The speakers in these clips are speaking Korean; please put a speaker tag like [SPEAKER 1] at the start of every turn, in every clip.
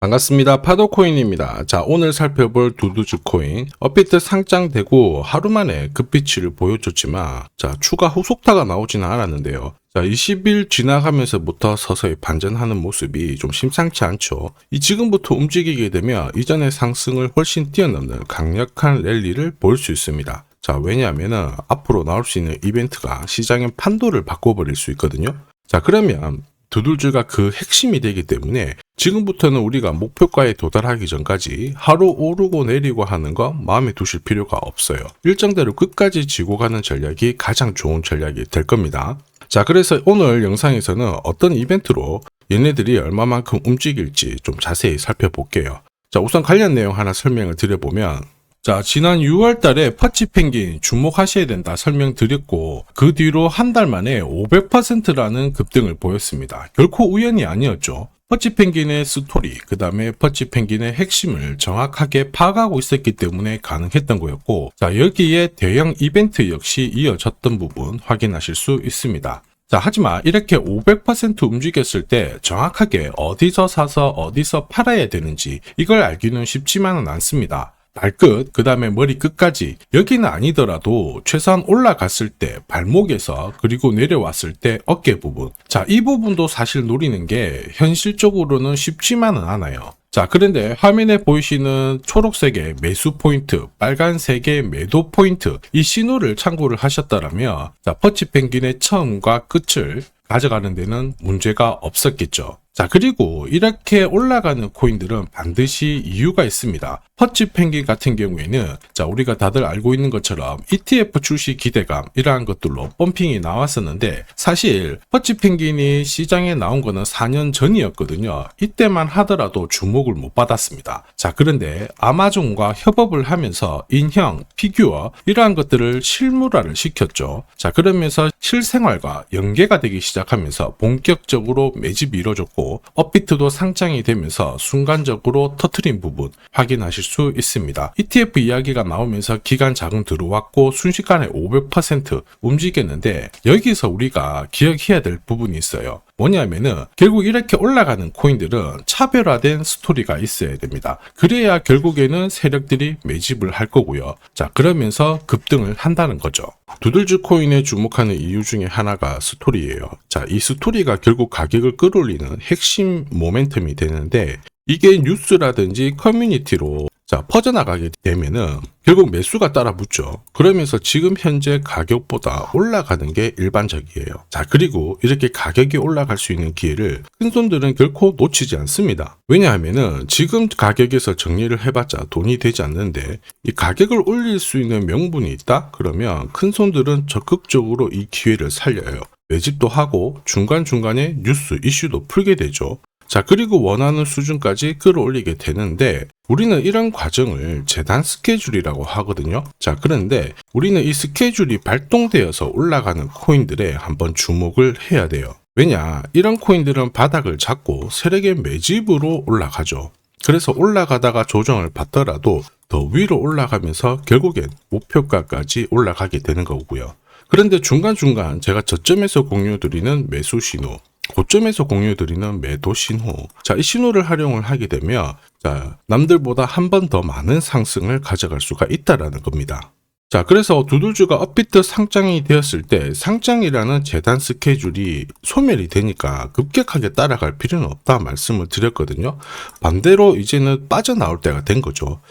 [SPEAKER 1] 반갑습니다. 파도코인입니다. 자, 오늘 살펴볼 두두즈코인. 업비트 상장되고 하루 만에 급비치를 보여줬지만, 자, 추가 후속타가 나오지는 않았는데요. 자, 20일 지나가면서부터 서서히 반전하는 모습이 좀 심상치 않죠. 이 지금부터 움직이게 되면 이전의 상승을 훨씬 뛰어넘는 강력한 랠리를 볼 수 있습니다. 자, 왜냐하면 앞으로 나올 수 있는 이벤트가 시장의 판도를 바꿔버릴 수 있거든요. 자, 그러면 두들즈가 그 핵심이 되기 때문에 지금부터는 우리가 목표가에 도달하기 전까지 하루 오르고 내리고 하는 거 마음에 두실 필요가 없어요. 일정대로 끝까지 지고 가는 전략이 가장 좋은 전략이 될 겁니다. 자, 그래서 오늘 영상에서는 어떤 이벤트로 얘네들이 얼마만큼 움직일지 좀 자세히 살펴볼게요. 자, 우선 관련 내용 하나 설명을 드려보면, 자, 지난 6월 달에 퍼치펭귄 주목하셔야 된다 설명드렸고, 그 뒤로 한 달 만에 500%라는 급등을 보였습니다. 결코 우연이 아니었죠. 퍼치펭귄의 스토리, 그 다음에 퍼치펭귄의 핵심을 정확하게 파악하고 있었기 때문에 가능했던 거였고, 자, 여기에 대형 이벤트 역시 이어졌던 부분 확인하실 수 있습니다. 자, 하지만 이렇게 500% 움직였을 때 정확하게 어디서 사서 어디서 팔아야 되는지 이걸 알기는 쉽지만은 않습니다. 발끝, 그 다음에 머리 끝까지, 여기는 아니더라도 최소한 올라갔을 때 발목에서, 그리고 내려왔을 때 어깨 부분, 자, 이 부분도 사실 노리는 게 현실적으로는 쉽지만은 않아요. 자, 그런데 화면에 보이시는 초록색의 매수 포인트, 빨간색의 매도 포인트, 이 신호를 참고를 하셨다면, 자, 퍼치펭귄의 처음과 끝을 가져가는 데는 문제가 없었겠죠. 자, 그리고 이렇게 올라가는 코인들은 반드시 이유가 있습니다. 퍼치펭귄 같은 경우에는, 자, 우리가 다들 알고 있는 것처럼 ETF 출시 기대감, 이러한 것들로 펌핑이 나왔었는데, 사실 퍼치펭귄이 시장에 나온 거는 4년 전이었거든요. 이때만 하더라도 주목을 못 받았습니다. 자, 그런데 아마존과 협업을 하면서 인형, 피규어, 이러한 것들을 실물화를 시켰죠. 자, 그러면서 실생활과 연계가 되기 시작하면서 본격적으로 매집이 이루어졌고, 업비트도 상장이 되면서 순간적으로 터트린 부분 확인하실 수 있습니다. ETF 이야기가 나오면서 기간 자금 들어왔고 순식간에 500% 움직였는데, 여기서 우리가 기억해야 될 부분이 있어요. 뭐냐면은 결국 이렇게 올라가는 코인들은 차별화된 스토리가 있어야 됩니다. 그래야 결국에는 세력들이 매집을 할 거고요. 자, 그러면서 급등을 한다는 거죠. 두들즈 코인에 주목하는 이유 중에 하나가 스토리예요. 자, 이 스토리가 결국 가격을 끌어올리는 핵심 모멘텀이 되는데, 이게 뉴스라든지 커뮤니티로, 자, 퍼져나가게 되면은 결국 매수가 따라 붙죠. 그러면서 지금 현재 가격보다 올라가는 게 일반적이에요. 자, 그리고 이렇게 가격이 올라갈 수 있는 기회를 큰손들은 결코 놓치지 않습니다. 왜냐하면은 지금 가격에서 정리를 해봤자 돈이 되지 않는데, 이 가격을 올릴 수 있는 명분이 있다? 그러면 큰손들은 적극적으로 이 기회를 살려요. 매집도 하고 중간중간에 뉴스 이슈도 풀게 되죠. 자, 그리고 원하는 수준까지 끌어올리게 되는데, 우리는 이런 과정을 재단 스케줄이라고 하거든요. 자, 그런데 우리는 이 스케줄이 발동되어서 올라가는 코인들에 한번 주목을 해야 돼요. 왜냐, 이런 코인들은 바닥을 잡고 세력의 매집으로 올라가죠. 그래서 올라가다가 조정을 받더라도 더 위로 올라가면서 결국엔 목표가까지 올라가게 되는 거고요. 그런데 중간중간 제가 저점에서 공유드리는 매수 신호, 고점에서 공유드리는 매도 신호, 자, 이 신호를 활용을 하게 되면, 자, 남들보다 한 번 더 많은 상승을 가져갈 수가 있다라는 겁니다. 자, 그래서 두들즈가 업비트 상장이 되었을 때 상장이라는 재단 스케줄이 소멸이 되니까 급격하게 따라갈 필요는 없다 말씀을 드렸거든요. 반대로 이제는 빠져나올 때가 된 거죠.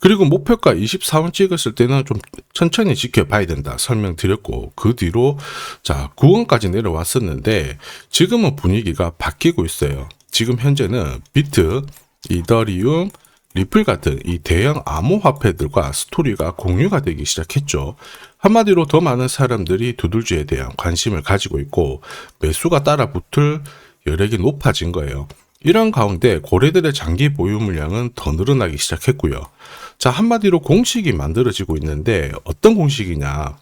[SPEAKER 1] 그리고 목표가 24원 찍었을 때는 좀 천천히 지켜봐야 된다 설명드렸고, 그 뒤로 자, 9원까지 내려왔었는데 지금은 분위기가 바뀌고 있어요. 지금 현재는 비트, 이더리움, 리플 같은 이 대형 암호화폐들과 스토리가 공유가 되기 시작했죠. 한마디로 더 많은 사람들이 두들즈에 대한 관심을 가지고 있고 매수가 따라 붙을 여력이 높아진 거예요. 이런 가운데 고래들의 장기 보유 물량은 더 늘어나기 시작했고요. 자, 한마디로 공식이 만들어지고 있는데, 어떤 공식이냐?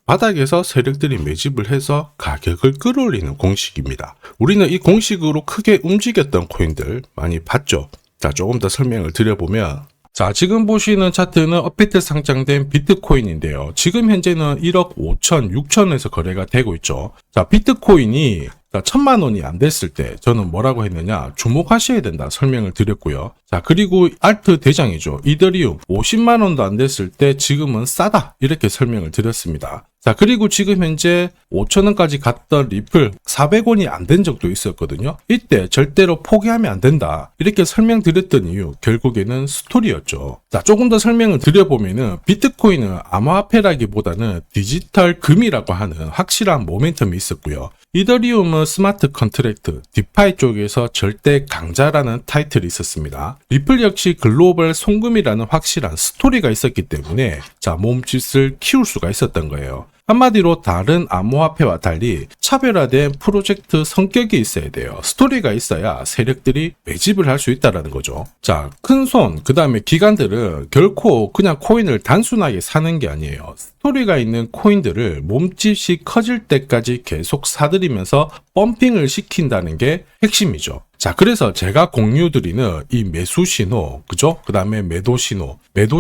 [SPEAKER 1] 바닥에서 세력들이 매집을 해서 가격을 끌어올리는 공식입니다. 우리는 이 공식으로 크게 움직였던 코인들 많이 봤죠. 자, 조금 더 설명을 드려보면, 자, 지금 보시는 차트는 업비트 상장된 비트코인인데요. 지금 현재는 1억 5천, 6천에서 거래가 되고 있죠. 자, 비트코인이 자, 1000만 원이 안 됐을 때 저는 뭐라고 했느냐, 주목하셔야 된다 설명을 드렸고요. 자, 그리고 알트 대장이죠. 이더리움 50만 원도 안 됐을 때 지금은 싸다 이렇게 설명을 드렸습니다. 자, 그리고 지금 현재 5,000원까지 갔던 리플 400원이 안 된 적도 있었거든요. 이때 절대로 포기하면 안 된다 이렇게 설명드렸던 이유, 결국에는 스토리였죠. 자, 조금 더 설명을 드려보면은 비트코인은 암호화폐라기보다는 디지털 금이라고 하는 확실한 모멘텀이 있었고요. 이더리움은 스마트 컨트랙트, 디파이 쪽에서 절대 강자라는 타이틀이 있었습니다. 리플 역시 글로벌 송금이라는 확실한 스토리가 있었기 때문에 자, 몸짓을 키울 수가 있었던 거예요. 한마디로 다른 암호화폐와 달리 차별화된 프로젝트 성격이 있어야 돼요. 스토리가 있어야 세력들이 매집을 할 수 있다는 거죠. 자, 큰손, 그 다음에 기관들은 결코 그냥 코인을 단순하게 사는 게 아니에요. 스토리가 있는 코인들을 몸집이 커질 때까지 계속 사들이면서 펌핑을 시킨다는 게 핵심이죠. 자, 그래서 제가 공유드리는 이 매수 신호, 그죠? 그 다음에 매도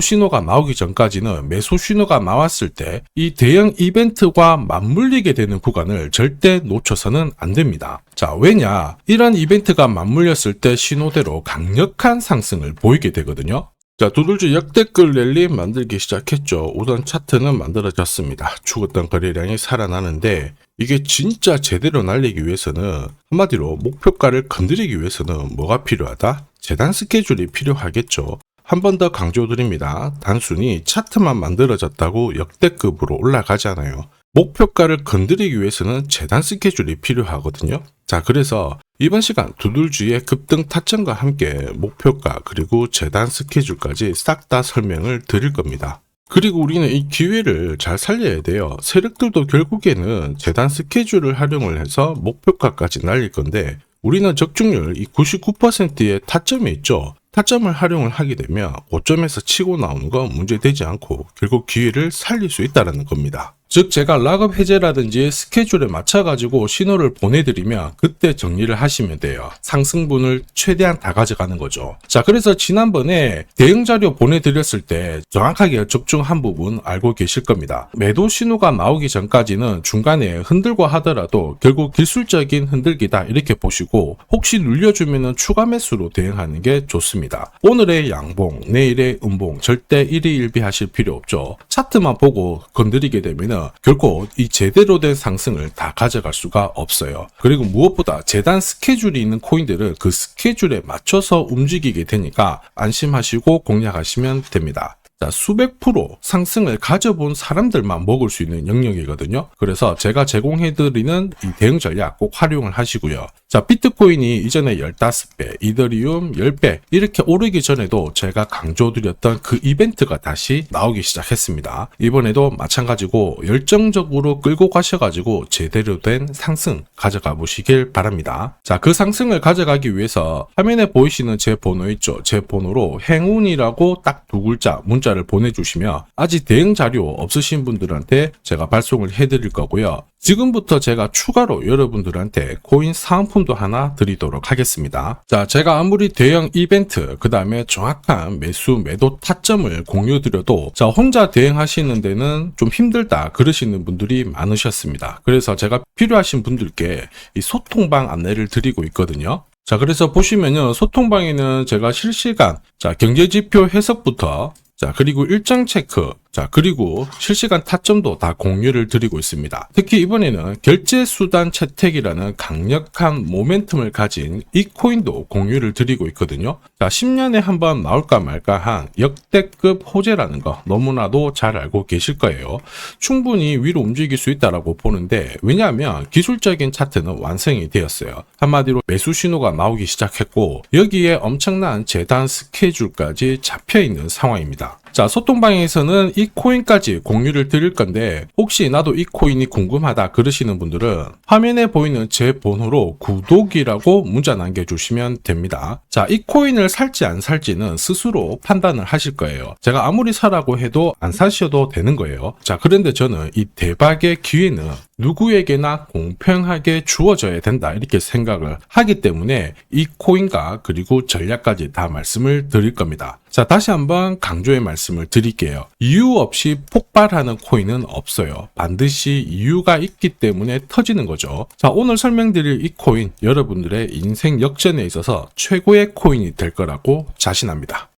[SPEAKER 1] 신호가 나오기 전까지는 매수 신호가 나왔을 때 이 대형 이벤트와 맞물리게 되는 구간을 절대 놓쳐서는 안 됩니다. 자, 왜냐? 이런 이벤트가 맞물렸을 때 신호대로 강력한 상승을 보이게 되거든요. 자, 두들주 역대급 랠리 만들기 시작했죠. 우선 차트는 만들어졌습니다. 죽었던 거래량이 살아나는데 이게 진짜 제대로 날리기 위해서는 한마디로 목표가를 건드리기 위해서는 뭐가 필요하다? 재단 스케줄이 필요하겠죠. 한 번 더 강조드립니다. 단순히 차트만 만들어졌다고 역대급으로 올라가지 않아요. 목표가를 건드리기 위해서는 재단 스케줄이 필요하거든요. 자, 그래서 이번 시간 두들주의 급등 타점과 함께 목표가 그리고 재단 스케줄까지 싹 다 설명을 드릴 겁니다. 그리고 우리는 이 기회를 잘 살려야 돼요. 세력들도 결국에는 재단 스케줄을 활용을 해서 목표가까지 날릴 건데 우리는 적중률 이 99%의 타점이 있죠. 타점을 활용을 하게 되면 고점에서 치고 나오는 건 문제되지 않고 결국 기회를 살릴 수 있다는 겁니다. 즉 제가 락업 해제라든지 스케줄에 맞춰가지고 신호를 보내드리면 그때 정리를 하시면 돼요. 상승분을 최대한 다 가져가는 거죠. 자, 그래서 지난번에 대응 자료 보내드렸을 때 정확하게 적중한 부분 알고 계실 겁니다. 매도 신호가 나오기 전까지는 중간에 흔들고 하더라도 결국 기술적인 흔들기다 이렇게 보시고 혹시 눌려주면 추가 매수로 대응하는 게 좋습니다. 오늘의 양봉, 내일의 음봉 절대 일희일비하실 필요 없죠. 차트만 보고 건드리게 되면 결코 이 제대로 된 상승을 다 가져갈 수가 없어요. 그리고 무엇보다 재단 스케줄이 있는 코인들은 그 스케줄에 맞춰서 움직이게 되니까 안심하시고 공략하시면 됩니다. 자, 수백 프로 상승을 가져본 사람들만 먹을 수 있는 영역이거든요. 그래서 제가 제공해드리는 이 대응 전략 꼭 활용을 하시고요. 자, 비트코인이 이전에 15배, 이더리움 10배 이렇게 오르기 전에도 제가 강조드렸던 그 이벤트가 다시 나오기 시작했습니다. 이번에도 마찬가지고 열정적으로 끌고 가셔가지고 제대로 된 상승 가져가 보시길 바랍니다. 자, 그 상승을 가져가기 위해서 화면에 보이시는 제 번호 있죠? 제 번호로 행운이라고 딱 두 글자 문자를 보내주시면 아직 대응 자료 없으신 분들한테 제가 발송을 해드릴 거고요. 지금부터 제가 추가로 여러분들한테 코인 사은품도 하나 드리도록 하겠습니다. 자, 제가 아무리 대형 이벤트, 그 다음에 정확한 매수, 매도 타점을 공유드려도 자, 혼자 대응하시는 데는 좀 힘들다 그러시는 분들이 많으셨습니다. 그래서 제가 필요하신 분들께 이 소통방 안내를 드리고 있거든요. 자, 그래서 보시면요, 소통방에는 제가 실시간 경제지표 해석부터 그리고 일정 체크, 그리고 실시간 타점도 다 공유를 드리고 있습니다. 특히 이번에는 결제수단 채택이라는 강력한 모멘텀을 가진 이 코인도 공유를 드리고 있거든요. 10년에 한 번 나올까 말까 한 역대급 호재라는 거 너무나도 잘 알고 계실 거예요. 충분히 위로 움직일 수 있다고 보는데 왜냐하면 기술적인 차트는 완성이 되었어요. 한마디로 매수 신호가 나오기 시작했고 여기에 엄청난 재단 스케줄까지 잡혀있는 상황입니다. 자, 소통방에서는 이 코인까지 공유를 드릴 건데 혹시 나도 이 코인이 궁금하다 그러시는 분들은 화면에 보이는 제 번호로 구독이라고 문자 남겨주시면 됩니다. 자, 이 코인을 살지 안 살지는 스스로 판단을 하실 거예요. 제가 아무리 사라고 해도 안 사셔도 되는 거예요. 자, 그런데 저는 이 대박의 기회는 누구에게나 공평하게 주어져야 된다 이렇게 생각을 하기 때문에 이 코인과 그리고 전략까지 다 말씀을 드릴 겁니다. 자, 다시 한번 강조의 말씀을 드릴게요. 이유 없이 폭발하는 코인은 없어요. 반드시 이유가 있기 때문에 터지는 거죠. 자, 오늘 설명드릴 이 코인, 여러분들의 인생 역전에 있어서 최고의 코인이 될 거라고 자신합니다.